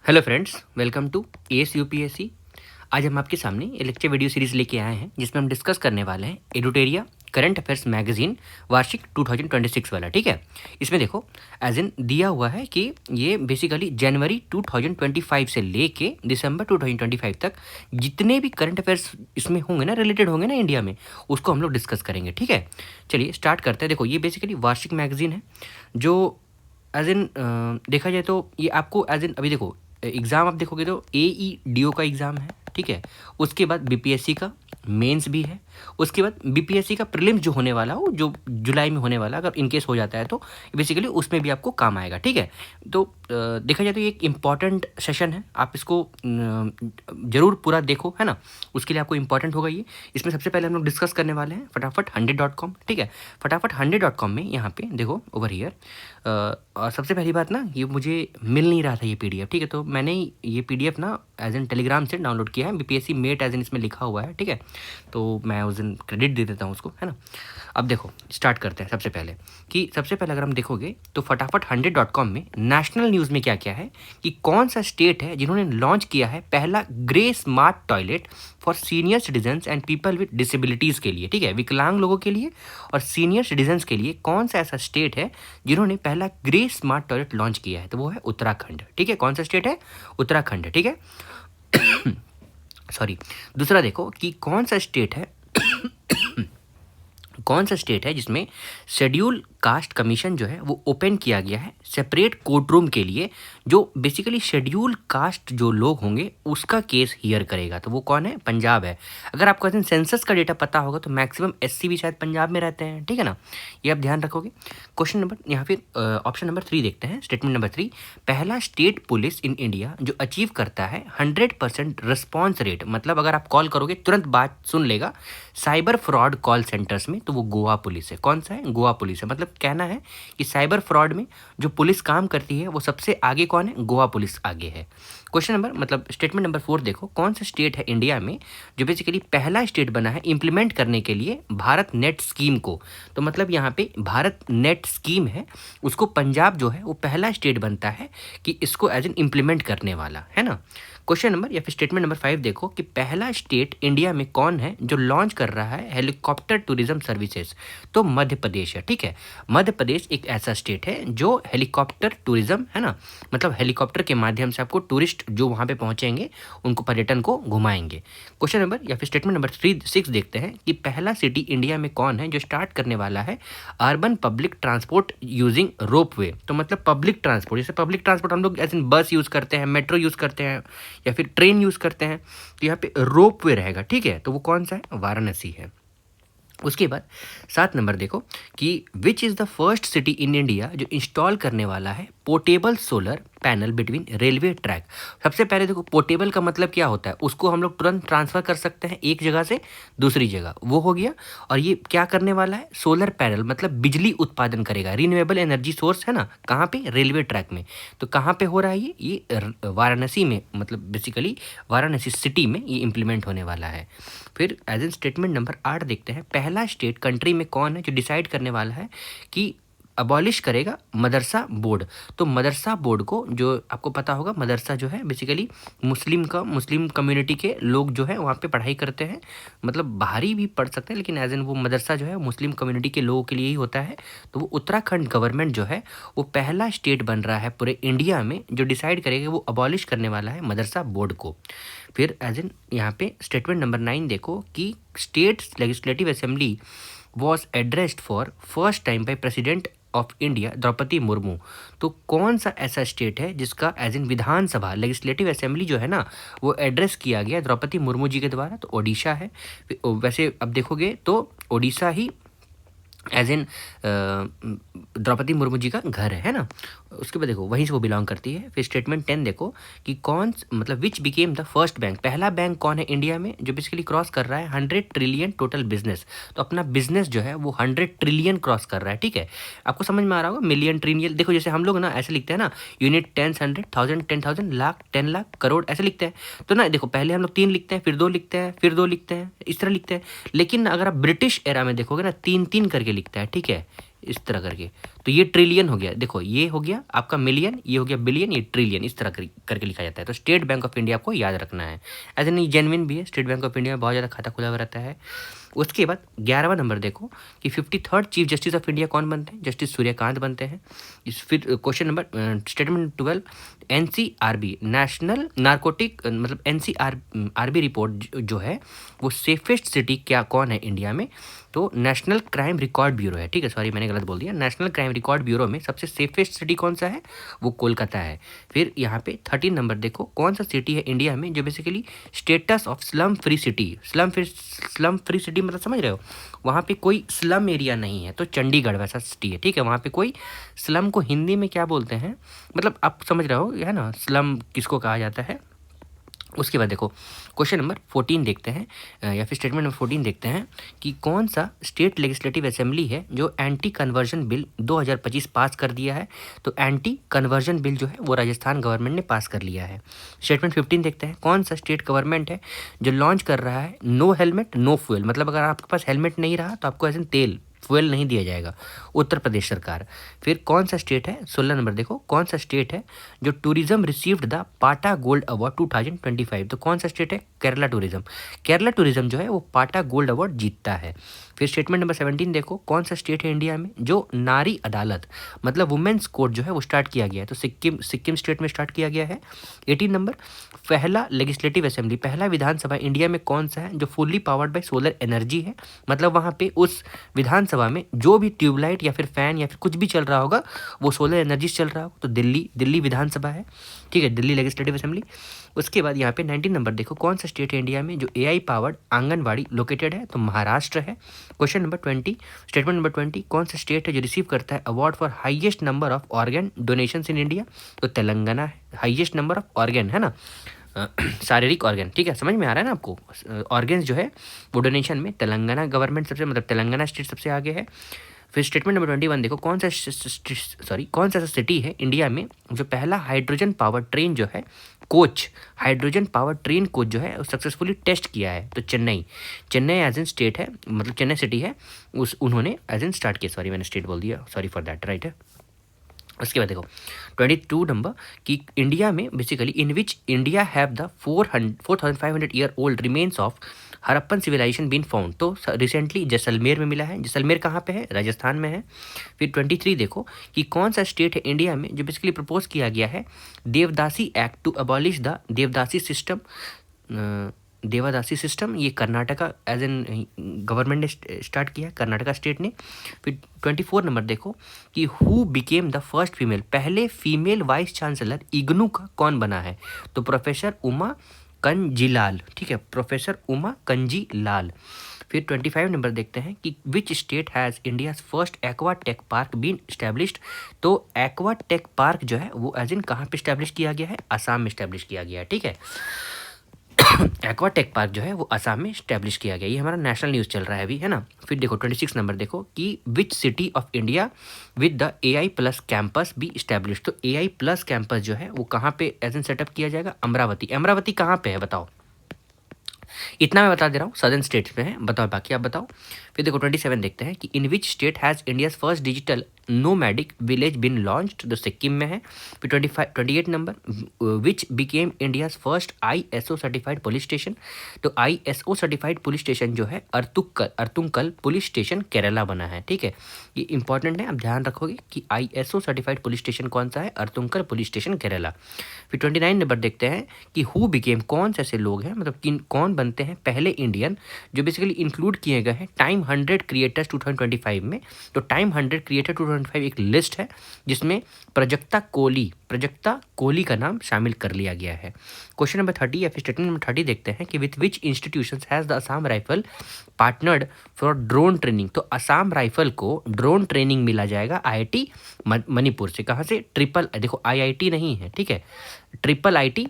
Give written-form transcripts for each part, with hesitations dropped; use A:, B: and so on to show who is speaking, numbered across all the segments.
A: Hello friends, welcome to S UPSC. आज हम आपके सामने ये लेक्चर वीडियो सीरीज लेके आए हैं जिसमें हम डिस्कस करने वाले हैं एडुटेरिया करंट अफेयर्स मैगजीन वार्षिक 2026 वाला। ठीक है, इसमें देखो एज इन दिया हुआ है कि ये बेसिकली जनवरी 2025 से लेके दिसंबर 2025 तक जितने भी करंट अफेयर्स इसमें होंगे ना, रिलेटेड होंगे ना इंडिया में, उसको हम लोग डिस्कस करेंगे। ठीक है, चलिए स्टार्ट करते हैं। देखो ये बेसिकली वार्षिक मैगजीन है जो एज इन देखा जाए तो ये आपको एज इन अभी देखो एग्ज़ाम आप देखोगे तो AEDO का एग्ज़ाम है। ठीक है, उसके बाद BPSC का मेंस भी है, उसके बाद BPSC का प्रीलिम्स जो होने वाला हो, जो जुलाई में होने वाला, अगर इनकेस हो जाता है तो बेसिकली उसमें भी आपको काम आएगा। ठीक है, तो देखा जाए तो ये एक इम्पॉर्टेंट सेशन है, आप इसको ज़रूर पूरा देखो, है ना। उसके लिए आपको इम्पॉर्टेंट होगा ये। इसमें सबसे पहले हम लोग डिस्कस करने वाले हैं फटाफट 100.com। ठीक है, फटाफट 100.com में यहाँ पे देखो ओवर हियर, और सबसे पहली बात ना, ये मुझे मिल नहीं रहा था ये PDF। ठीक है, तो मैंने ये PDF ना एज एन टेलीग्राम से डाउनलोड किया है। BPSC मेट एज एन इसमें लिखा हुआ है। ठीक है, तो मैं उस दिन क्रेडिट दे देता हूँ उसको, है ना। अब देखो स्टार्ट करते हैं। सबसे पहले अगर हम देखोगे तो फटाफट 100.com में नेशनल न्यूज़ में क्या क्या है कि कौन सा स्टेट है जिन्होंने लॉन्च किया है पहला grey smart toilet for senior citizens and people with disabilities के लिए। ठीक है, विकलांग लोगों के लिए और सीनियर सिटीजन्स के लिए कौन सा ऐसा स्टेट है जिन्होंने पहला ग्रे स्मार्ट टॉयलेट लॉन्च किया है, तो वो है उत्तराखंड। ठीक है, कौन सा स्टेट है? उत्तराखंड। ठीक है, सॉरी। दूसरा देखो कि कौन सा स्टेट है जिसमें शेड्यूल कास्ट कमीशन जो है वो ओपन किया गया है सेपरेट कोर्ट रूम के लिए, जो बेसिकली शेड्यूल कास्ट जो लोग होंगे उसका केस हियर करेगा। तो वो कौन है? पंजाब है। अगर आपको सेंसस का डेटा पता होगा तो मैक्सिमम SC भी शायद पंजाब में रहते हैं। ठीक है ना, ये आप ध्यान रखोगे। क्वेश्चन नंबर यहाँ फिर ऑप्शन नंबर 3 देखते हैं। स्टेटमेंट नंबर 3, पहला स्टेट पुलिस इन इंडिया जो अचीव करता है 100% रिस्पॉन्स रेट, मतलब अगर आप कॉल करोगे तुरंत बात सुन लेगा साइबर फ्रॉड कॉल सेंटर्स में, तो वो गोवा पुलिस है। कौन सा है? गोवा पुलिस है। मतलब कहना है कि साइबर फ्रॉड में जो पुलिस काम करती है वो सबसे आगे कौन है? गोवा पुलिस आगे है। क्वेश्चन नंबर मतलब स्टेटमेंट नंबर 4 देखो, कौन सा स्टेट है इंडिया में जो बेसिकली पहला स्टेट बना है इम्प्लीमेंट करने के लिए भारत नेट स्कीम को। तो मतलब यहाँ पे भारत नेट स्कीम है, उसको पंजाब जो है वो पहला स्टेट बनता है कि इसको एज एन इम्प्लीमेंट करने वाला, है ना। क्वेश्चन नंबर या फिर स्टेटमेंट नंबर 5 देखो कि पहला स्टेट इंडिया में कौन है जो लॉन्च कर रहा है हेलीकॉप्टर टूरिज्म सर्विसेज, तो मध्य प्रदेश है। ठीक है, मध्य प्रदेश एक ऐसा स्टेट है जो हेलीकॉप्टर टूरिज्म, है ना, मतलब हेलीकॉप्टर के माध्यम से आपको टूरिस्ट जो वहाँ पे पहुँचेंगे उनको पर्यटन को घुमाएंगे। क्वेश्चन नंबर या फिर स्टेटमेंट नंबर 6 देखते हैं कि पहला सिटी इंडिया में कौन है जो स्टार्ट करने वाला है urban public transport using ropeway. तो मतलब पब्लिक ट्रांसपोर्ट, जैसे पब्लिक ट्रांसपोर्ट हम लोग ऐसे बस यूज़ करते हैं, मेट्रो यूज़ करते हैं या फिर ट्रेन यूज़ करते हैं, तो यहाँ पे रोपवे रहेगा। ठीक है, तो वो कौन सा है? वाराणसी है। उसके बाद 7 नंबर देखो कि विच is the first city in India जो इंस्टॉल करने वाला है portable solar panel between railway track. सबसे पहले देखो पोर्टेबल का मतलब क्या होता है, उसको हम लोग तुरंत ट्रांसफ़र कर सकते हैं एक जगह से दूसरी जगह, वो हो गया। और ये क्या करने वाला है? सोलर पैनल, मतलब बिजली उत्पादन करेगा, रिन्यूएबल एनर्जी सोर्स, है ना। कहाँ पे? रेलवे ट्रैक में। तो कहाँ पे हो रहा है ये वाराणसी में, मतलब बेसिकली वाराणसी सिटी में ये इम्प्लीमेंट होने वाला है। फिर एज एन स्टेटमेंट नंबर 8 देखते हैं, पहला स्टेट कंट्री में कौन है जो डिसाइड करने वाला है कि अबॉलिश करेगा मदरसा बोर्ड। तो मदरसा बोर्ड को, जो आपको पता होगा मदरसा जो है बेसिकली मुस्लिम कम्युनिटी के लोग जो है वहाँ पे पढ़ाई करते हैं, मतलब बाहरी भी पढ़ सकते हैं, लेकिन एज एन वो मदरसा जो है मुस्लिम कम्युनिटी के लोगों के लिए ही होता है। तो वो उत्तराखंड गवर्नमेंट जो है वो पहला स्टेट बन रहा है पूरे इंडिया में जो डिसाइड करेगा, वो अबॉलिश करने वाला है मदरसा बोर्ड को। फिर एज एन यहाँ पे स्टेटमेंट नंबर 9 देखो कि state legislative assembly was addressed for first time by president of India Draupadi Murmu. तो कौन सा ऐसा स्टेट है जिसका as in Vidhan Sabha legislative assembly जो है ना वो एड्रेस किया गया द्रौपदी मुर्मू जी के द्वारा? तो ओडिशा है। वैसे अब देखोगे तो ओडिशा ही एज इन द्रौपदी मुर्मू जी का घर है ना। उसके बाद देखो वहीं से वो बिलोंग करती है। फिर स्टेटमेंट 10 देखो कि कौन मतलब which became the first bank, पहला बैंक कौन है इंडिया में जो बेसिकली क्रॉस कर रहा है 100 ट्रिलियन टोटल बिजनेस। तो अपना बिजनेस जो है वो 100 ट्रिलियन क्रॉस कर रहा है। ठीक है, आपको समझ में आ रहा होगा मिलियन ट्रिलियन। देखो जैसे हम लोग ना ऐसे लिखते हैं ना, यूनिट, टेंस, 100, 1000, 10,000, लाख, 10 लाख, करोड़, ऐसे लिखते हैं। तो ना देखो पहले हम लोग 3 लिखते हैं, फिर 2 लिखते हैं, फिर 2 लिखते हैं, इस तरह लिखते हैं। लेकिन अगर आप ब्रिटिश एरा में देखोगे ना 3 3 करके लिखता है। ठीक है, इस तरह करके। तो ये ट्रिलियन हो गया, देखो ये हो गया आपका मिलियन, ये हो गया बिलियन, ये ट्रिलियन, इस तरह करके लिखा जाता है। तो स्टेट बैंक ऑफ इंडिया आपको याद रखना है। ऐसे नहीं, जेन्युइन भी है, स्टेट बैंक ऑफ इंडिया में बहुत ज़्यादा खाता खुला हुआ रहता है। उसके बाद 11वां नंबर देखो कि 53rd chief justice of India कौन बनते हैं? जस्टिस सूर्यकांत बनते हैं। इस फिर question number statement 12, NCRB national narcotic मतलब एनसीआरबी रिपोर्ट जो है वो सेफेस्ट सिटी क्या कौन है इंडिया में? तो नेशनल क्राइम रिकॉर्ड ब्यूरो है, ठीक है, सॉरी मैंने गलत बोल दिया। नेशनल क्राइम रिकॉर्ड ब्यूरो में सबसे सेफेस्ट सिटी कौन सा है? वो कोलकाता है। फिर यहाँ पे 13 नंबर देखो, कौन सा सिटी है इंडिया में जो basically status of slum free city, slum free city मतलब समझ रहे हो, वहाँ पे कोई स्लम एरिया नहीं है, तो चंडीगढ़ वैसा सिटी है, ठीक है। वहाँ पे कोई स्लम को हिंदी में क्या बोलते हैं, मतलब आप समझ रहे हो है ना, स्लम किसको कहा जाता है। उसके बाद देखो क्वेश्चन नंबर 14 देखते हैं या फिर स्टेटमेंट नंबर 14 देखते हैं कि कौन सा स्टेट लेजिस्लेटिव असेंबली है जो एंटी कन्वर्जन बिल 2025 पास कर दिया है? तो एंटी कन्वर्जन बिल जो है वो राजस्थान गवर्नमेंट ने पास कर लिया है। स्टेटमेंट 15 देखते हैं, कौन सा स्टेट गवर्नमेंट है जो लॉन्च कर रहा है नो हेलमेट नो फ्यूल, मतलब अगर आपके पास हेलमेट नहीं रहा तो आपको ऐसे तेल फ्यूल नहीं दिया जाएगा? उत्तर प्रदेश सरकार। फिर कौन सा स्टेट है, 16 नंबर देखो, कौन सा स्टेट है जो टूरिज्म रिसीव्ड द पाटा गोल्ड अवार्ड 2025? तो कौन सा स्टेट है? केरला टूरिज्म। केरला टूरिज्म जो है वो पाटा गोल्ड अवार्ड जीतता है। फिर स्टेटमेंट नंबर 17 देखो, कौन सा स्टेट है इंडिया में जो नारी अदालत मतलब वुमेन्स कोर्ट जो है वो स्टार्ट किया गया है? तो सिक्किम स्टेट में स्टार्ट किया गया है। 18 नंबर, पहला लेजिस्लेटिव असेंबली, पहला विधानसभा इंडिया में कौन सा है जो fully powered by solar energy है? मतलब वहाँ पे उस विधानसभा में जो भी ट्यूबलाइट या फिर फैन या फिर कुछ भी चल रहा होगा वो सोलर एनर्जी से चल रहा होगा, तो दिल्ली विधानसभा है, ठीक है, दिल्ली लेजिस्लेटिव असेंबली। उसके बाद यहाँ पे 19 नंबर देखो, कौन सा स्टेट है इंडिया में जो AI पावर्ड आंगनवाड़ी लोकेटेड है? तो महाराष्ट्र है। क्वेश्चन नंबर 20, स्टेटमेंट नंबर 20, कौन सा स्टेट है जो रिसीव करता है award for highest number of organ donation in India? तो तेलंगाना है। हाईएस्ट नंबर ऑफ ऑर्गन है ना, शारीरिक ऑर्गन, ठीक है, समझ में आ रहा है ना आपको, ऑर्गन्स जो है वो डोनेशन में तेलंगाना गवर्नमेंट सबसे मतलब तेलंगाना स्टेट सबसे आगे है। फिर स्टेटमेंट नंबर 21 देखो, कौन सा सिटी है इंडिया में जो पहला हाइड्रोजन पावर ट्रेन जो है coach, hydrogen power train coach जो है सक्सेसफुली टेस्ट किया है? तो चेन्नई एज एन स्टेट है, मतलब चेन्नई सिटी है, उन्होंने एज एन स्टार्ट किया, सॉरी मैंने स्टेट बोल दिया, सॉरी फॉर दैट, राइट है। उसके बाद देखो 22 नंबर कि इंडिया में basically in which India have the 4500 year old remains of Harappan civilisation been found? तो रिसेंटली जैसलमेर में मिला है। जैसलमेर कहाँ पे है? राजस्थान में है। फिर 23 देखो कि कौन सा स्टेट है इंडिया में जो बेसिकली प्रपोज किया गया है devadasi act to abolish the devadasi system, devadasi system, ये कर्नाटका एज एन गवर्नमेंट ने स्टार्ट किया, कर्नाटका स्टेट ने। फिर 24 नंबर देखो कि who became the first female, पहले फीमेल वाइस चांसलर इग्नू का कौन बना है? तो प्रोफेसर उमा कंजीलाल, ठीक है, प्रोफेसर उमा कंजीलाल। फिर 25 नंबर देखते हैं कि which state has India's first aqua tech park been established? तो एक्वा टेक पार्क जो है वो एज इन कहाँ पे स्टैब्लिश किया गया है? असम में स्टैब्लिश किया गया है, ठीक है। एक्वाटेक पार्क जो है वो असम में स्टैब्लिश किया गया, ये हमारा नेशनल न्यूज़ चल रहा है अभी, है ना। फिर देखो 26 नंबर देखो कि which city of India with the AI plus campus be establish? तो AI प्लस कैंपस जो है वो कहाँ पे एज एन सेटअप किया जाएगा? अमरावती। अमरावती कहाँ पे है बताओ? इतना मैं बता दे रहा हूँ, सदर्न स्टेट्स में है, बताओ बाकी आप बताओ। फिर देखो 27 देखते हैं कि in which state has India's first digital nomadic village been launched? तो सिक्किम में है। फिर 28 number which became India's first ISO certified police station? तो ISO सर्टिफाइड पुलिस स्टेशन जो है अर्तुंकल पुलिस स्टेशन केरला बना है, ठीक है, ये इंपॉर्टेंट है, आप ध्यान रखोगे कि ISO सर्टिफाइड पुलिस स्टेशन कौन सा है? अर्तुंकल पुलिस स्टेशन केरला। फिर 29 नंबर देखते हैं कि हु बिकेम, कौन से ऐसे लोग हैं मतलब कौन बनते हैं पहले इंडियन जो बेसिकली इंक्लूड किए गए हैं टाइम 100 क्रिएटर्स 2025 में? तो टाइम 100 क्रिएटर 2025 एक लिस्ट है जिसमें प्रजक्ता कोहली का नाम शामिल कर लिया गया है। क्वेश्चन नंबर 30 या फिर स्टेटमेंट नंबर 30 देखते हैं कि with which institutions has the Assam rifle partnered for drone training? तो असम राइफल को ड्रोन ट्रेनिंग मिला जाएगा IIT मणिपुर से। कहाँ से? ट्रिपल, देखो IIT नहीं है, ठीक है, ट्रिपल IT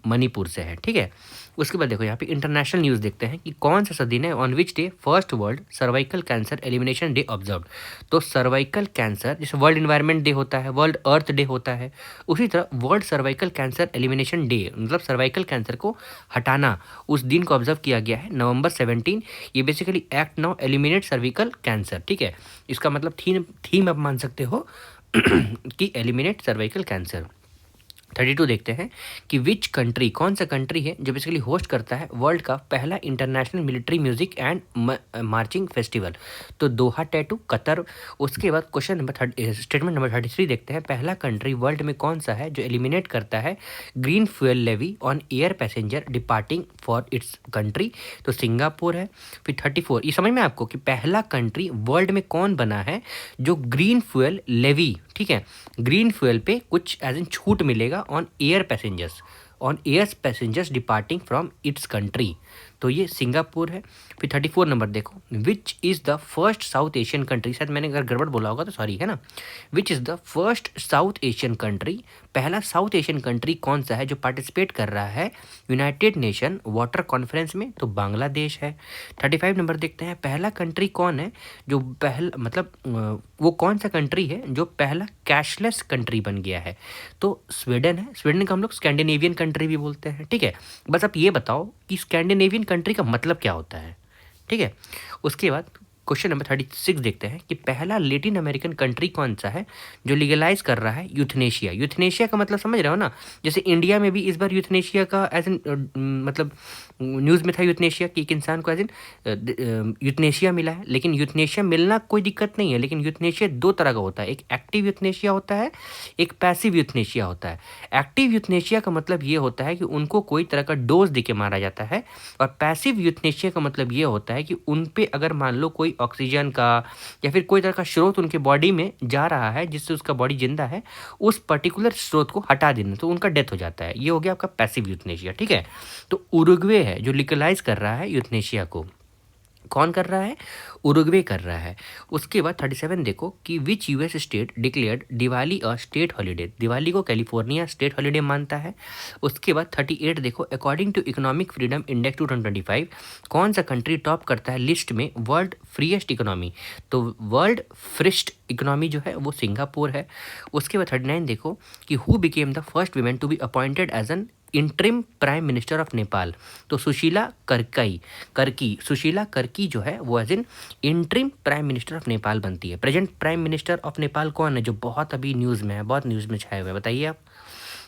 A: मणिपुर से है, ठीक है। उसके बाद देखो यहाँ पे इंटरनेशनल न्यूज़ देखते हैं कि कौन सा दिन है on which day first world cervical cancer elimination day observe? तो सर्वाइकल कैंसर, जैसे वर्ल्ड इन्वायरमेंट डे होता है, वर्ल्ड अर्थ डे होता है, उसी तरह world cervical cancer elimination day मतलब सर्वाइकल कैंसर को हटाना, उस दिन को ऑब्जर्व किया गया है November 17। ये basically act now eliminate cervical cancer, ठीक है, इसका मतलब थीम आप मान सकते हो कि एलिमिनेट सर्वाइकल कैंसर। 32 देखते हैं कि विच कंट्री, कौन सा कंट्री है जो बेसिकली होस्ट करता है वर्ल्ड का पहला international military music and marching festival. तो दोहा टैटू, कतर। उसके बाद क्वेश्चन नंबर स्टेटमेंट नंबर 33 देखते हैं, पहला कंट्री वर्ल्ड में कौन सा है जो एलिमिनेट करता है green fuel levy on air passenger departing for its country. तो सिंगापुर है। फिर 34, ये समझ में आपको कि पहला कंट्री वर्ल्ड में कौन बना है जो ग्रीन फ्यूल लेवी, ठीक है, ग्रीन फ्यूल पे कुछ एज इन छूट मिलेगा on air passengers departing from its country. तो ये सिंगापुर है। फिर 34 नंबर देखो, विच is the first south Asian country, शायद मैंने अगर गड़बड़ बोला होगा तो सॉरी, है ना। विच is the first south Asian country, पहला साउथ एशियन कंट्री कौन सा है जो पार्टिसिपेट कर रहा है यूनाइटेड नेशन वाटर कॉन्फ्रेंस में। तो बांग्लादेश है। 35 नंबर देखते हैं, पहला कंट्री कौन है जो पहला, मतलब वो कौन सा कंट्री है जो पहला कैशलेस कंट्री बन गया है। तो स्वीडन है। स्वीडन को हम लोग स्कैंडिनेवियन कंट्री भी बोलते हैं, ठीक है। बस आप ये बताओ कि स्कैंडिनेवियन कंट्री का मतलब क्या होता है, ठीक है। उसके बाद क्वेश्चन नंबर 36 देखते हैं कि पहला लेटिन अमेरिकन कंट्री कौन सा है जो लीगलाइज कर रहा है यूथनेशिया। यूथनेशिया का मतलब समझ रहे हो ना, जैसे इंडिया में भी इस बार यूथनेशिया का एज एन मतलब न्यूज़ में था यूथनेशिया कि एक इंसान को एज एन यूथनेशिया मिला है। लेकिन यूथनेशिया मिलना कोई दिक्कत नहीं है, लेकिन यूथनेशिया दो तरह का होता है, एक एक्टिव यूथनेशिया होता है, एक पैसिव यूथनेशिया होता है। एक्टिव यूथनेशिया का मतलब ये होता है कि उनको कोई तरह का डोज दे के मारा जाता है, और पैसिव यूथनेशिया का मतलब ये होता है कि उन पे अगर मान लो कोई ऑक्सीजन का या फिर कोई तरह का स्रोत उनके बॉडी में जा रहा है जिससे उसका बॉडी जिंदा है, उस पर्टिकुलर स्रोत को हटा देना तो उनका डेथ हो जाता है। ये हो गया आपका पैसिव यूथनेशिया, ठीक है। तो उरुग्वे है जो लीगलाइज कर रहा है यूथनेशिया को। कौन कर रहा है? उरुग्वे कर रहा है। उसके बाद 37 देखो कि which US state declared Diwali a state holiday. Diwali को कैलिफोर्निया स्टेट हॉलीडे मानता है। उसके बाद 38 देखो, according to economic freedom index 2025 कौन सा कंट्री टॉप करता है लिस्ट में वर्ल्ड फ्रीएस्ट इकोनॉमी। तो वर्ल्ड फ्रीस्ट इकोनॉमी जो है वो सिंगापुर है। उसके बाद 39 देखो कि who became the first women to be appointed as an interim prime minister of Nepal. तो सुशीला सुशीला करकी जो है वो as an interim prime minister of Nepal बनती है। Present prime minister of Nepal कौन है जो बहुत अभी न्यूज़ में है, बहुत न्यूज़ में छाए हुए, बताइए आप।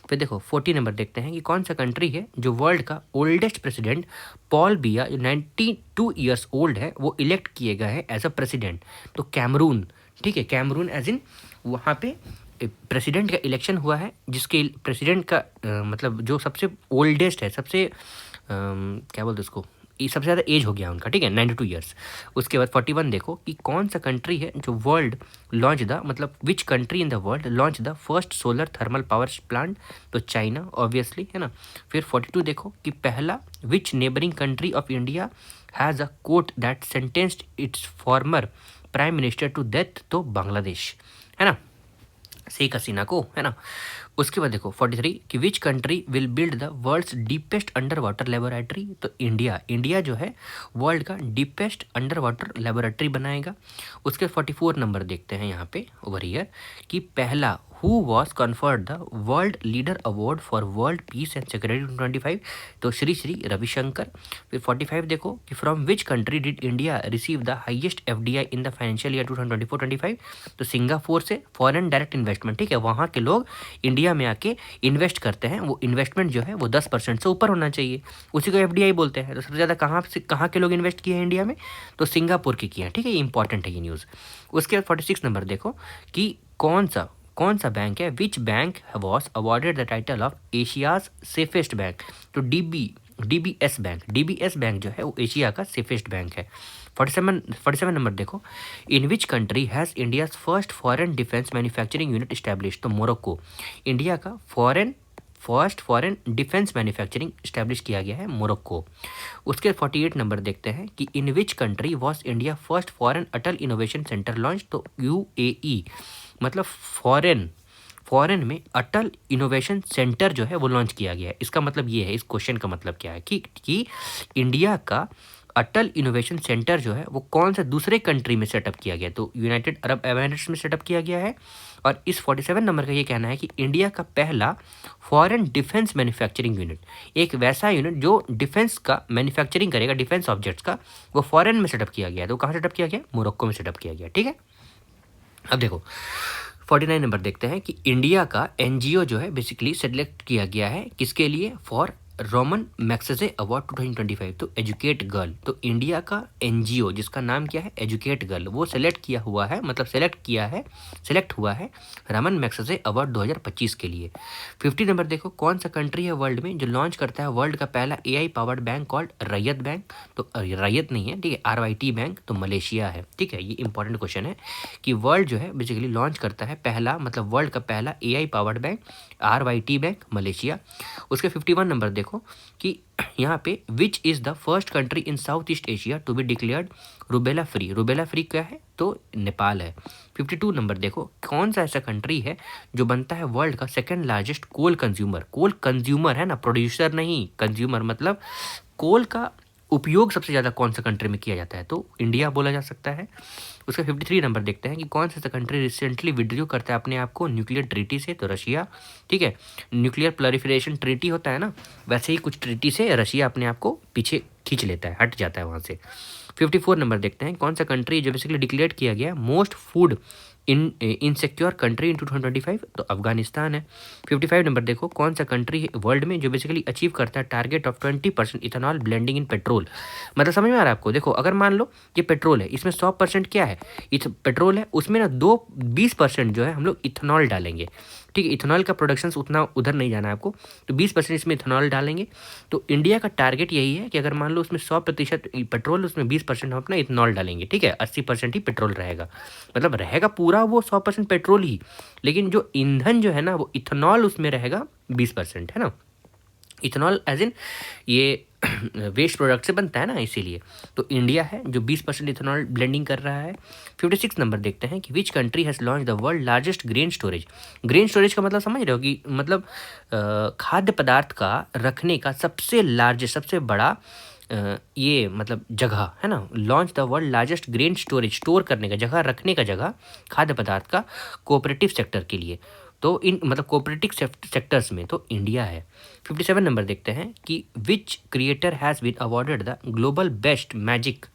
A: फिर देखो 40 नंबर देखते हैं कि कौन सा कंट्री है जो वर्ल्ड का ओल्डेस्ट प्रेसिडेंट पॉल बिया जो 92 ईयर्स ओल्ड है वो इलेक्ट किए गए हैं एज अ प्रेसिडेंट। तो कैमरून, ठीक है, कैमरून एज इन वहाँ पे प्रेसिडेंट का इलेक्शन हुआ है जिसके प्रेसिडेंट का मतलब जो सबसे ओल्डेस्ट है, सबसे क्या बोलते उसको, सबसे ज़्यादा एज हो गया उनका, ठीक है, 92 ईयर्स। उसके बाद 41 देखो कि कौन सा कंट्री है जो वर्ल्ड लॉन्च द, मतलब which country in the world launch the first solar thermal power plant. तो चाइना ऑब्वियसली, है ना। फिर 42 देखो कि पहला which neighbouring country of India has a court that sentenced its former prime minister to death. तो बांग्लादेश, है ना, शेख हसीना को, है ना। उसके बाद देखो 43 कि which country will build the world's deepest under water laboratory. तो इंडिया जो है वर्ल्ड का डीपेस्ट अंडर वाटर लेबोरेटरी बनाएगा। उसके 44 नंबर देखते हैं यहाँ पे ओवर हियर कि पहला who was conferred the world leader award for world peace and security 2025। तो श्री श्री रविशंकर। फिर 45 देखो कि from which country did India receive the highest FDI in the financial year 2024-25। तो सिंगापुर से फॉरेन डायरेक्ट इन्वेस्टमेंट, ठीक है, वहाँ के लोग इंडिया में आके इन्वेस्ट करते हैं, वो इन्वेस्टमेंट जो है वो 10% से ऊपर होना चाहिए, उसी को एफडीआई बोलते हैं। तो सबसे ज़्यादा कहाँ के लोग इन्वेस्ट किए हैं इंडिया में? तो सिंगापुर के किए हैं, ठीक है, ये इंपॉर्टेंट है ये न्यूज़। उसके बाद 46 नंबर देखो कि कौन सा बैंक है, which bank was awarded the title of Asia's safest bank. तो डीबीएस बैंक जो है वो एशिया का सेफेस्ट बैंक है। 47 नंबर देखो, in which country has India's first foreign defence manufacturing unit establish. तो मोरक्को, इंडिया का first foreign defence manufacturing establish किया गया है मोरक्को। उसके 48 नंबर देखते हैं कि in which country was India first foreign Atal innovation centre launch. तो यूएई, मतलब फॉरेन में अटल इनोवेशन सेंटर जो है वो लॉन्च किया गया है। इसका मतलब ये है, इस क्वेश्चन का मतलब क्या है कि इंडिया का अटल इनोवेशन सेंटर जो है वो कौन सा दूसरे कंट्री में सेटअप किया गया। तो यूनाइटेड अरब एमिरेट्स में सेटअप किया गया है। और इस 47 नंबर का ये कहना है कि इंडिया का पहला फॉरेन डिफेंस मैन्युफैक्चरिंग यूनिट, एक वैसा यूनिट जो डिफेंस का मैन्युफैक्चरिंग करेगा, डिफेंस ऑब्जेक्ट्स का, वो फॉरेन में सेटअप किया गया है। तो कहाँ सेटअप किया गया? मोरक्को में सेटअप किया गया, ठीक है। अब देखो 49 नंबर देखते हैं कि इंडिया का एनजीओ जो है बेसिकली सेलेक्ट किया गया है किसके लिए, फॉर रोमन मैग्सेसे अवार्ड 2025, तो एजुकेट गर्ल। तो इंडिया का एनजीओ जिसका नाम क्या है, एजुकेट गर्ल, वो सेलेक्ट किया हुआ है, मतलब सेलेक्ट हुआ है रमन मैग्सेसे अवार्ड 2025 के लिए। 50 नंबर देखो, कौन सा कंट्री है वर्ल्ड में जो लॉन्च करता है वर्ल्ड का पहला एआई पावर्ड बैंक कॉल्ड रैयत बैंक। तो रैयत नहीं है, ठीक है, RYT बैंक, तो मलेशिया है। ठीक है, ये इंपॉर्टेंट क्वेश्चन है कि वर्ल्ड जो है बेसिकली लॉन्च करता है पहला, मतलब वर्ल्ड का पहला AI powered bank RYT bank, Malaysia. उसके 51 नंबर देखो कि यहाँ पे which is the first country in South East Asia to be declared rubella free. Rubella free क्या है, तो नेपाल है। 52 नंबर देखो, कौन सा ऐसा कंट्री है जो बनता है वर्ल्ड का सेकंड लार्जेस्ट कोल कंज्यूमर है ना, प्रोड्यूसर नहीं, कंज्यूमर मतलब कोल का उपयोग सबसे ज़्यादा कौन सा कंट्री में किया जाता है, तो इंडिया बोला जा सकता है। उसका 53 नंबर देखते हैं कि कौन सा कंट्री रिसेंटली विड्रू करता है अपने आप को न्यूक्लियर ट्रीटी से, तो रशिया। ठीक है, न्यूक्लियर प्लोलिफरेशन ट्रीटी होता है ना, वैसे ही कुछ ट्रीटी से रशिया अपने आप को पीछे खींच लेता है, हट जाता है वहाँ से। 54 नंबर देखते हैं कौन सा कंट्री जो बेसिकली डिक्लेयर किया गया most food insecure country in 2025, तो अफगानिस्तान है। 55 नंबर देखो, कौन सा कंट्री है वर्ल्ड में जो बेसिकली अचीव करता है target of 20% ethanol blending in petrol. मतलब समझ में आ रहा है आपको, देखो अगर मान लो ये पेट्रोल है, इसमें 100% क्या है, पेट्रोल है, उसमें ना 20% जो है हम लोग इथेनॉल डालेंगे। ठीक है, इथेनॉल का प्रोडक्शन उतना उधर नहीं जाना है आपको, तो 20% इसमें इथेनॉल डालेंगे। तो इंडिया का टारगेट यही है कि अगर मान लो उसमें 100% पेट्रोल, उसमें 20% हम अपना इथेनॉल डालेंगे। ठीक है, 80% ही पेट्रोल रहेगा, मतलब रहेगा पूरा वो 100% पेट्रोल ही, लेकिन जो ईंधन जो है ना वो इथेनॉल उसमें रहेगा 20%, है ना। इथेनॉल एज इन ये वेस्ट प्रोडक्ट से बनता है ना, इसीलिए। तो इंडिया है जो 20% इथेनॉल ब्लेंडिंग कर रहा है। 56 नंबर देखते हैं कि which country has launch the world largest grain storage. Grain storage का मतलब समझ रहे हो कि मतलब खाद्य पदार्थ का रखने का सबसे लार्जेस्ट, सबसे बड़ा ये मतलब जगह है ना, launch the world largest grain storage, store करने का जगह, रखने का जगह खाद्य पदार्थ का कोऑपरेटिव सेक्टर के लिए, तो इन मतलब कोऑपरेटिव सेक्टर्स में तो इंडिया है। 57 नंबर देखते हैं कि which creator has been awarded the global best magic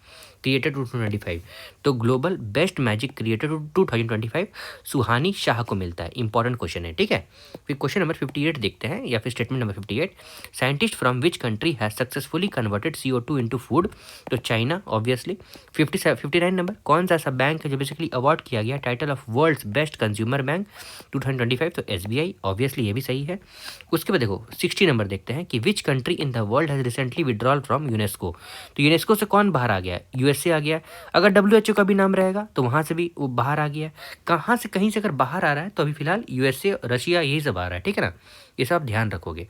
A: creator 2025, तो global best magic creator 2025 Suhani Shah को मिलता है। इंपॉर्टेंट क्वेश्चन है, ठीक है। फिर क्वेश्चन नंबर 58 देखते हैं, या फिर statement number 58, scientist from which country has successfully converted CO2 into food, तो चाइना ऑब्वियसली। 59 नंबर, कौन सा ऐसा बैंक है जो बेसिकली अवार्ड किया गया title of world's best consumer bank 2025, तो SBI ऑब्वियसली, ये भी सही है। उसके बाद देखो 60 नंबर देखते हैं कि which country in the world has recently withdrawal from UNESCO, तो यूनेस्को से कौन बाहर आ गया है, USA आ गया। अगर WHO का भी नाम रहेगा तो वहाँ से भी वो बाहर आ गया। कहाँ से कहीं से अगर बाहर आ रहा है तो अभी फिलहाल USA, रशिया, यही सब आ रहा है, ठीक है ना, ये सब ध्यान रखोगे।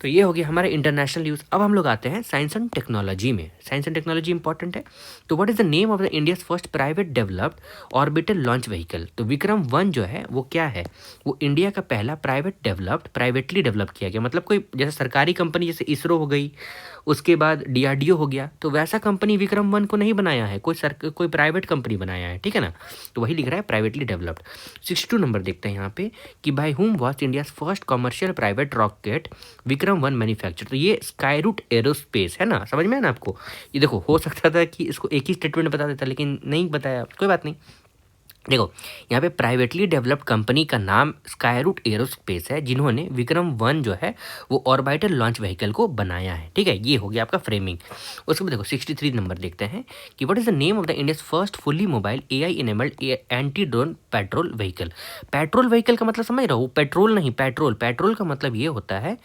A: तो ये हो गया हमारे इंटरनेशनल न्यूज़। अब हम लोग आते हैं साइंस एंड टेक्नोलॉजी में। साइंस एंड टेक्नोलॉजी इंपॉर्टेंट है, तो what is the name of the India's first private developed orbital launch vehicle, तो विक्रम-1 जो है वो क्या है, वो इंडिया का पहला प्राइवेटली डेवलप किया गया, मतलब कोई जैसे सरकारी कंपनी जैसे इसरो हो गई, उसके बाद DRDO हो गया, तो वैसा कंपनी विक्रम-1 को नहीं बनाया है, कोई प्राइवेट कंपनी बनाया है, ठीक है ना, तो वही लिख रहा है प्राइवेटली डेवलप्ड। 62 नंबर देखते हैं यहाँ पे कि by whom was India's first commercial private rocket Vikram one manufacture, तो ये स्काईरूट एरोस्पेस है ना, समझ में है ना आपको। ये देखो हो सकता था कि इसको एक ही स्टेटमेंट बता देता, लेकिन नहीं बताया, कोई बात नहीं। देखो यहाँ पे प्राइवेटली डेवलप्ड कंपनी का नाम स्काईरूट एरोस्पेस है, जिन्होंने विक्रम-1 जो है वो ऑर्बिटल लॉन्च व्हीकल को बनाया है, ठीक है। ये हो गया आपका फ्रेमिंग। उसके बाद देखो 63 नंबर देखते हैं कि what is the name of the India's first fully mobile AI enabled anti drone petrol vehicle. Petrol vehicle का मतलब समझ रहे हो, पेट्रोल नहीं, पेट्रोल का मतलब ये होता है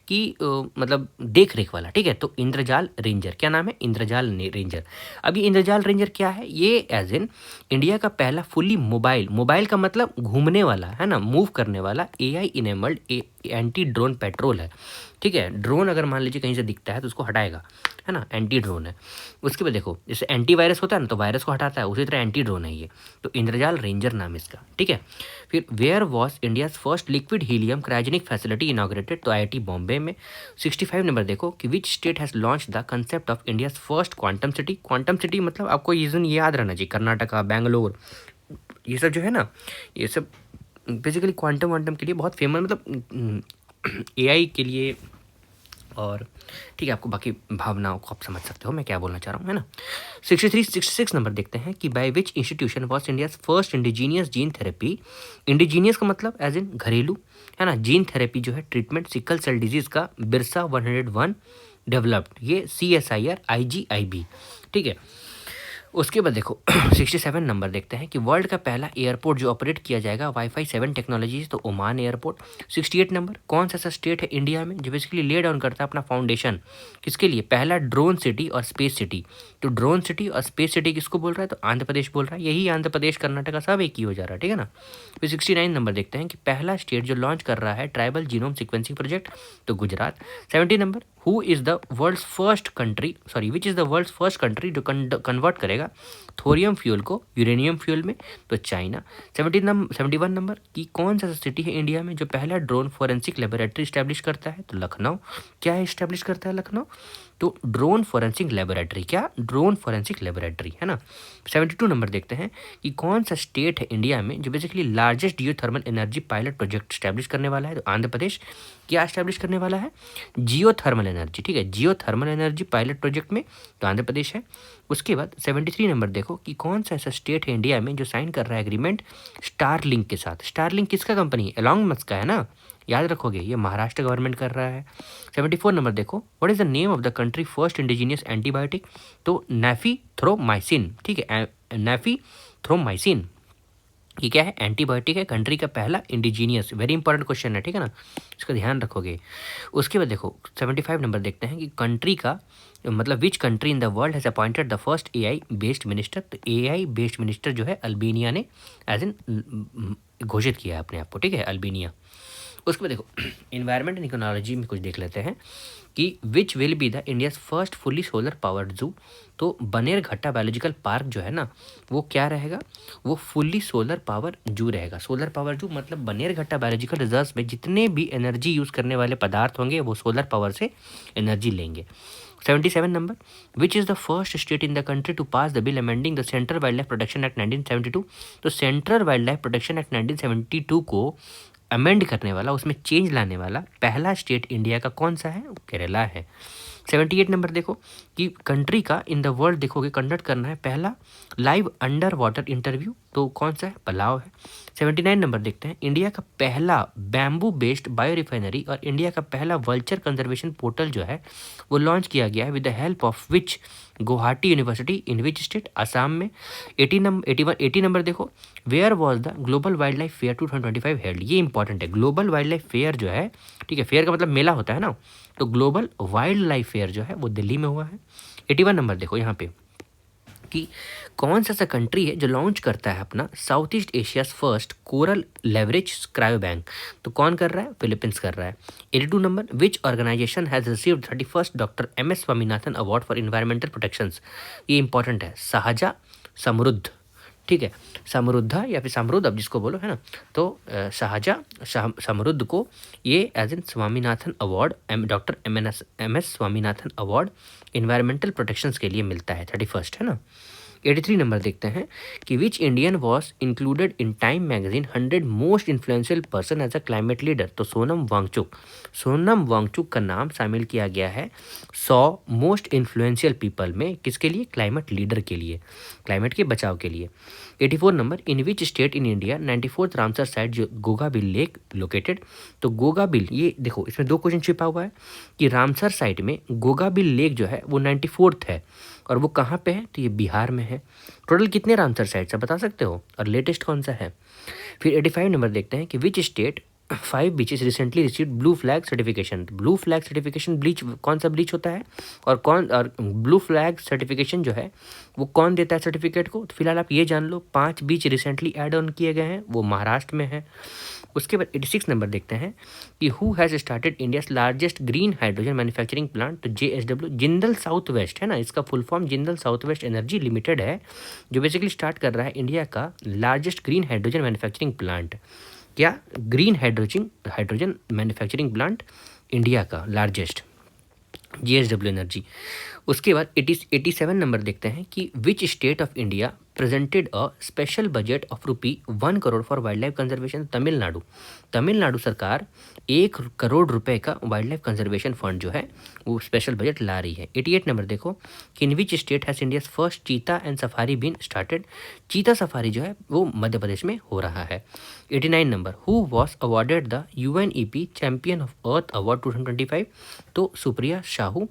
A: कि मतलब देख रेख वाला, ठीक है। तो इंद्रजाल रेंजर, क्या नाम है, इंद्रजाल रेंजर। अब ये इंद्रजाल रेंजर क्या है, ये एज इन इंडिया का पहला फुली मोबाइल का मतलब घूमने वाला है ना, मूव करने वाला AI enabled anti drone petrol है, ठीक है। ड्रोन अगर मान लीजिए कहीं से दिखता है तो उसको हटाएगा, है ना, एंटी ड्रोन है। उसके बाद देखो जैसे एंटी वायरस होता है ना, तो वायरस को हटाता है, उसी तरह एंटी ड्रोन है ये, तो इंद्रजाल रेंजर नाम इसका, ठीक है। फिर where was India's first liquid helium cryogenic facility inaugurated, तो IIT बॉम्बे में। 65 नंबर देखो कि which state has launch the concept of India's first quantum city. Quantum city मतलब आपको ये याद रहना चाहिए, कर्नाटका, बैंगलोर, ये सब जो है ना, ये सब बेसिकली क्वांटम के लिए बहुत फेमस, मतलब AI के लिए और ठीक है, आपको बाकी भावनाओं को आप समझ सकते हो मैं क्या बोलना चाह रहा हूँ, है ना। 66 नंबर देखते हैं कि by which institution was India's first indigenous gene therapy. Indigenous का मतलब एज इन घरेलू, है ना। जीन थेरेपी जो है ट्रीटमेंट सिकल सेल डिजीज का बिरसा 101 डेवलप्ड, ये CSIR IGIB, ठीक है। उसके बाद देखो 67 नंबर देखते हैं कि वर्ल्ड का पहला एयरपोर्ट जो ऑपरेट किया जाएगा वाईफाई 7 टेक्नोलॉजी, तो ओमान एयरपोर्ट। 68 नंबर, कौन सा ऐसा स्टेट है इंडिया में जो बेसिकली ले डाउन करता है अपना फाउंडेशन किसके लिए, पहला ड्रोन सिटी और स्पेस सिटी। तो ड्रोन सिटी और स्पेस सिटी किसको बोल रहा है, तो आंध्र प्रदेश बोल रहा है। यही आंध्र प्रदेश कर्नाटका सब एक ही हो जा रहा है, ठीक है ना। फिर 69 नंबर देखते हैं कि पहला स्टेट जो लॉन्च कर रहा है ट्राइबल जीनोम सिक्वेंसिंग प्रोजेक्ट, तो Gujarat. 70 number, who is the world's first country, sorry which is the world's first country जो कन्वर्ट करेगा थोरियम फ्यूल को यूरेनियम फ्यूल में, तो चाइना। 71 नंबर की कौन सा सिटी है इंडिया में जो पहला ड्रोन फॉरेंसिक लेबोरेटरी स्टैब्लिश करता है, तो लखनऊ। क्या है स्टैब्लिश करता है लखनऊ, तो ड्रोन फॉरेंसिक लेबोरेटरी, क्या ड्रोन फॉरेंसिक लेबोरेटरी, है ना। 72 नंबर देखते हैं कि कौन सा स्टेट है इंडिया में जो basically largest geothermal energy pilot project establish करने वाला है, तो आंध्र प्रदेश। क्या स्टैब्लिश करने वाला है, जियोथर्मल एनर्जी, ठीक है, जियोथर्मल एनर्जी पायलट प्रोजेक्ट में, तो आंध्र प्रदेश है। उसके बाद 73 नंबर देखो कि कौन सा ऐसा स्टेट है इंडिया में जो साइन कर रहा है एग्रीमेंट स्टारलिंक के साथ। स्टारलिंक किसका कंपनी है, एलॉन मस्क का है ना, याद रखोगे, ये महाराष्ट्र गवर्नमेंट कर रहा है। 74 नंबर देखो, what is the name of the country first indigenous antibiotic, तो नेफीथ्रोमाइसिन, ठीक है, नेफीथ्रोमाइसिन। ये क्या है, एंटीबायोटिक है, कंट्री का पहला इंडिजीनियस, वेरी इंपॉर्टेंट क्वेश्चन है, ठीक है ना, इसका ध्यान रखोगे। उसके बाद देखो 75 नंबर देखते हैं कि कंट्री का मतलब which country in the world has appointed the first AI based minister, तो AI बेस्ड मिनिस्टर जो है अल्बेनिया ने एज इन घोषित किया है अपने आप को, ठीक है, अल्बेनिया। उसके बाद देखो इन्वायरमेंट एंड इकोनॉलजी में कुछ देख लेते हैं कि which will be the India's first fully solar powered जू, तो बनेरघट्टा बायोलॉजिकल पार्क जो है ना वो क्या रहेगा, वो फुल्ली सोलर पावर जू रहेगा। सोलर पावर जू मतलब बनेरघट्टा बायोलॉजिकल रिजर्व में जितने भी एनर्जी यूज़ करने वाले पदार्थ होंगे वो सोलर पावर से एनर्जी लेंगे। 77 number, which is the first state in the country to pass the bill amending the central wildlife protection act 1972, तो central wildlife protection act 1972 को अमेंड करने वाला, उसमें चेंज लाने वाला पहला स्टेट इंडिया का कौन सा है, केरला है। 78 नंबर देखो कि कंट्री का इन द वर्ल्ड देखोगे कंडक्ट करना है पहला लाइव अंडर वाटर इंटरव्यू, तो कौन सा है, पलाव है। 79 नंबर देखते हैं इंडिया का पहला बैम्बू बेस्ड बायो रिफाइनरी और इंडिया का पहला वल्चर कंजर्वेशन पोर्टल जो है वो लॉन्च किया गया है with the help of which Guwahati university in which state, Assam में। 80 नंबर देखो, where was the global wildlife fair 2025 held, ये इंपॉर्टेंट है। ग्लोबल वाइल्ड लाइफ फेयर जो है, ठीक है, फेयर का मतलब मेला होता है ना, तो ग्लोबल वाइल्ड लाइफ फेयर जो है वो दिल्ली में हुआ है। 81 नंबर देखो यहाँ पे कि कौन सा कंट्री है जो लॉन्च करता है अपना south east Asia's first coral leverage cryo bank, तो कौन कर रहा है, फिलीपींस कर रहा है। 82 number, which organisation has received 31st doctor MS Swaminathan award for environmental protections, ये इंपॉर्टेंट है, शाहजा समरुद्ध, ठीक है, समरुद्धा या फिर समरुद्ध अब जिसको बोलो, है ना, तो शाहजा समरुद्ध को ये as in Swaminathan award doctor MS Swaminathan award environmental protections के लिए मिलता है, 31st, है ना। 83 नंबर देखते हैं कि which Indian was included in Time magazine 100 most influential person as a climate leader, तो सोनम वांगचुक का नाम शामिल किया गया है 100 मोस्ट इन्फ्लुएंशियल पीपल में, किसके लिए, क्लाइमेट लीडर के लिए, क्लाइमेट के बचाव के लिए। 84 number, in which state in India 94th Ramsar site जो गोगाबिल लेक लोकेटेड, तो गोगाबिल, ये देखो इसमें दो क्वेश्चन छिपा हुआ है कि रामसर साइट में गोगाबिल लेक जो है वो 94th है और वो कहाँ पे है, तो ये बिहार में है। टोटल कितने रामसर साइट्स है बता सकते हो, और लेटेस्ट कौन सा है। फिर 85 नंबर देखते हैं कि which state 5 beaches recently received blue flag certification, blue flag certification bleach, कौन सा ब्लीच होता है और ब्लू फ्लैग सर्टिफिकेशन जो है वो कौन देता है सर्टिफिकेट को, तो फिलहाल आप ये जान लो 5 बीच रिसेंटली ऐड ऑन किए गए हैं, वो महाराष्ट्र में है। उसके बाद 86 नंबर देखते हैं कि who has started India's largest green hydrogen manufacturing plant, तो JSW जिंदल साउथ वेस्ट, है ना, इसका full form Jindal south west energy limited है, जो बेसिकली स्टार्ट कर रहा है इंडिया का largest green hydrogen manufacturing plant. क्या, green hydrogen manufacturing plant India का लार्जेस्ट, JSW एनर्जी। उसके बाद 87 नंबर देखते हैं कि which state of India presented a special budget of ₹1 crore for wildlife conservation Tamil Nadu. Tamil Nadu सरकार 1 करोड़ रुपए का वाइल्ड लाइफ कंजर्वेशन फंड जो है वो स्पेशल बजट ला रही है। 88 नंबर देखो कि in which state has India's first cheetah and safari been started. Cheetah safari जो है वो मध्य प्रदेश में हो रहा है। 89 number who was awarded the UNEP champion of earth award 2025, तो सुप्रिया साहू।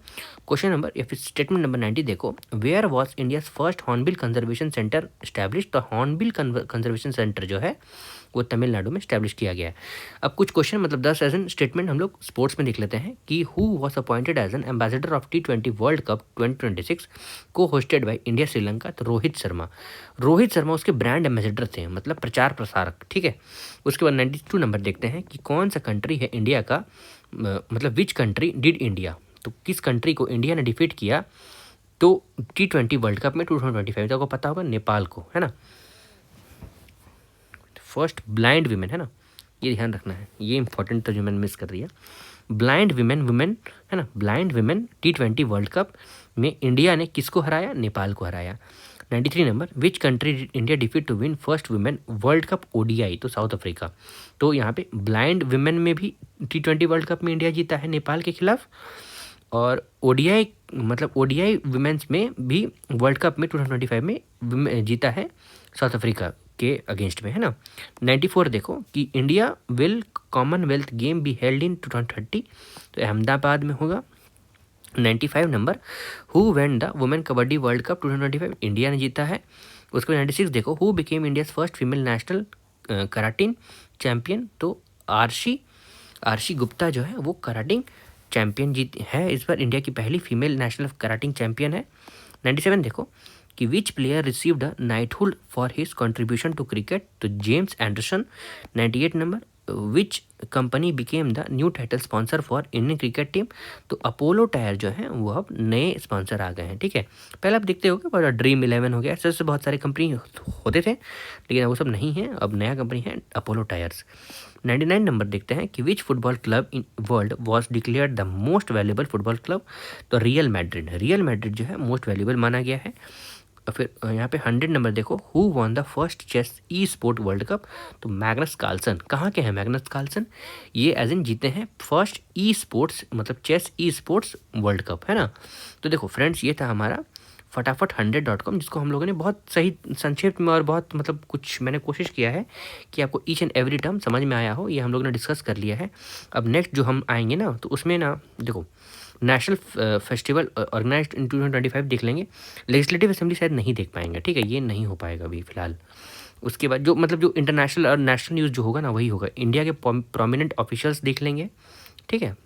A: क्वेश्चन नंबर या फिर स्टेटमेंट नंबर 90 देखो, where was India's first hornbill conservation centre establish. तो हॉर्नबिल कंजर्वेशन सेंटर जो है वो तमिलनाडु में स्टैब्लिश किया गया है। अब कुछ क्वेश्चन मतलब 10 एज एन स्टेटमेंट हम लोग स्पोर्ट्स में लिख लेते हैं कि who was appointed as an ambassador of T20 world cup 2026 को होस्टेड बाय इंडिया श्रीलंका। तो रोहित शर्मा। रोहित शर्मा उसके ब्रांड एम्बेसडर थे, मतलब प्रचार प्रसारक, ठीक है। उसके बाद 92 नंबर देखते हैं कि कौन सा कंट्री है इंडिया का, मतलब विच कंट्री डिड इंडिया, तो किस कंट्री को इंडिया ने डिफीट किया तो T20 वर्ल्ड कप में 2025। तो आपको पता होगा नेपाल को, है ना। फर्स्ट ब्लाइंड विमेन, है ना, ये ध्यान रखना है, ये इंपॉर्टेंट था जो मैंने मिस कर दिया। ब्लाइंड विमेन है ना, blind women T20 world cup में इंडिया ने किसको हराया, नेपाल को हराया। 93 number which country India defeat to win first women world cup ODI, तो साउथ अफ्रीका। तो यहाँ पे ब्लाइंड विमेन में भी T20 वर्ल्ड कप में इंडिया जीता है नेपाल के खिलाफ, और ODI मतलब ODI वुमेन्स में भी वर्ल्ड कप में 2025 में जीता है साउथ अफ्रीका के अगेंस्ट में, है ना। 94 देखो कि India will Commonwealth game be held in 2030, तो अहमदाबाद में होगा। 95 number who won the women kabaddi world cup 2025, India ने जीता है। उसके बाद 96 देखो who became India's first female national karate champion, तो आरशी गुप्ता जो है वो कराटिंग चैम्पियन जीत है, इस बार इंडिया की पहली फीमेल नेशनल कराटिंग चैम्पियन है। 97 देखो कि which player received a knighthood for his contribution to cricket, तो James Anderson. 98 number which company became the new title sponsor for Indian cricket team, तो अपोलो टायर जो है वो अब नए स्पॉन्सर आ गए हैं, ठीक है। पहले आप देखते हो कि ड्रीम 11 हो गया, ऐसे बहुत सारे कंपनी होते थे लेकिन वो सब नहीं है, अब नया कंपनी है अपोलो टायर्स। 99 नंबर देखते हैं कि which football club in world was declared the most valuable football club, तो रियल मैड्रिड जो है मोस्ट वैल्यूएबल माना गया है। फिर यहाँ पे 100 नंबर देखो who won the first chess esport world cup, तो मैग्नस कार्लसन। कहाँ के हैं मैग्नस कार्लसन, ये एज इन जीते हैं फर्स्ट ई स्पोर्ट्स मतलब chess esports world cup, है ना। तो देखो फ्रेंड्स ये था हमारा फटाफट 100.com, जिसको हम लोगों ने बहुत सही संक्षेप में और बहुत मतलब कुछ मैंने कोशिश किया है कि आपको ईच एंड एवरी टर्म समझ में आया हो, ये हम लोगों ने डिस्कस कर लिया है। अब नेक्स्ट जो हम आएंगे ना तो उसमें ना देखो नेशनल फेस्टिवल ऑर्गेनाइज्ड इन 2025 देख लेंगे, लेजिस्लेटिव असेंबली शायद नहीं देख पाएंगे, ठीक है, ये नहीं हो पाएगा अभी फिलहाल। उसके बाद जो मतलब जो इंटरनेशनल और नेशनल न्यूज़ जो होगा ना वही होगा। इंडिया के प्रोमिनेंट ऑफिशियल्स देख लेंगे, ठीक है।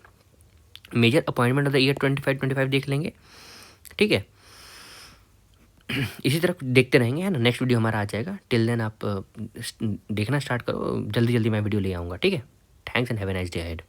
A: Major appointment of the year 25 देख लेंगे, ठीक है। इसी तरह देखते रहेंगे, है ना। नेक्स्ट वीडियो हमारा आ जाएगा, टिल देन आप देखना स्टार्ट करो, जल्दी जल्दी मैं वीडियो ले आऊँगा, ठीक है। Thanks and have a nice day ahead.